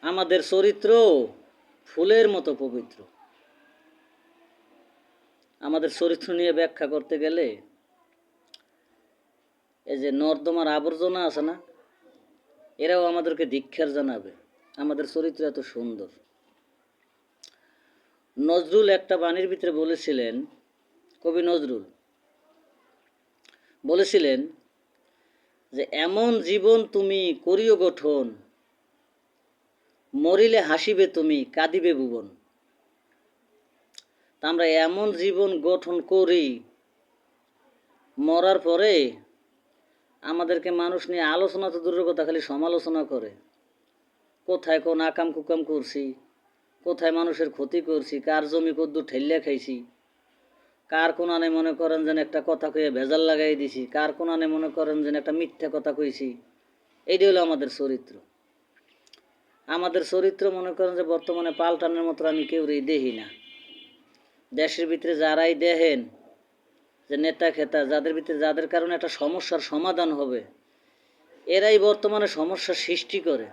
আমাদের চরিত্র ফুলের মতো পবিত্র। আমাদের চরিত্র নিয়ে ব্যাখ্যা করতে গেলে এই যে নর্দমার আবর্জনা আছে না, এরাও আমাদেরকে ধিক্কার জানাবে। আমাদের চরিত্র এত সুন্দর। নজরুল একটা বাণীর ভিতরে বলেছিলেন, কবি নজরুল বলেছিলেন যে এমন জীবন তুমি করিও গঠন, মরিলে হাসিবে তুমি কাঁদিবে ভুবন। তা আমরা এমন জীবন গঠন করি, মরার পরে আমাদেরকে মানুষ নিয়ে আলোচনা তো দূরের কথা, খালি সমালোচনা করে। কোথায় কোন আকাম কুকাম করছি, কোথায় মানুষের ক্ষতি করছি, কার জমি কদ্দুর ঠেল্লা খাইছি, কার কোনানে মনে করেন যেন একটা কথা কইয়ে ভেজাল লাগাই দিছি, কার কোনানে মনে করেন যেন একটা মিথ্যা কথা কইছি। এইটা হলো আমাদের চরিত্র। আমাদের চরিত্র মনে করেন যে বর্তমানে পাল্টানোর মতো আমি কেউই দেখি না। দেশের ভিতরে যারাই দেখেন যে নেতা খেতা, যাদের ভিতরে যাদের কারণে একটা সমস্যার সমাধান হবে, এরাই বর্তমানে সমস্যার সৃষ্টি করে।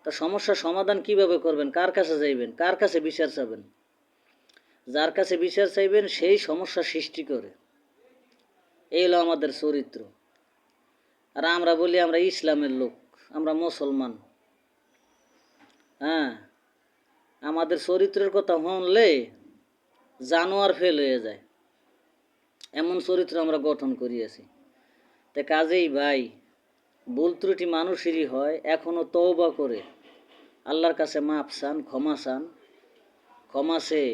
তা সমস্যার সমাধান কিভাবে করবেন? কার কাছে যাইবেন? কার কাছে বিচার চাবেন? যার কাছে বিচার চাইবেন সেই সমস্যা সৃষ্টি করে। এই হলো আমাদের চরিত্র। আর আমরা বলি আমরা ইসলামের লোক, আমরা মুসলমান। হ্যাঁ, আমাদের চরিত্রের কথা শুনলে জানোয়ার ফেল হয়ে যায়, এমন চরিত্র আমরা গঠন করিয়াছি। তা কাজেই ভাই, ভুল ত্রুটি মানুষেরই হয়, এখনও তওবা করে আল্লাহর কাছে মাপ চান, ক্ষমা চান। ক্ষমা চেয়ে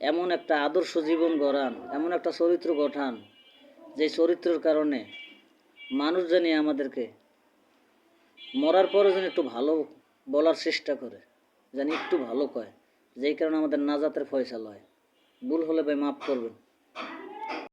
এমন একটা আদর্শ জীবন গড়ান, এমন একটা চরিত্র গঠান, যে চরিত্রের কারণে মানুষ জানি আমাদেরকে মরার পরে যেন একটু ভালো বলার চেষ্টা করে, জানি একটু ভালো কয়, যেই কারণে আমাদের নাজাতের ফয়সালা হয়। ভুল হলে ভাই মাফ করবেন।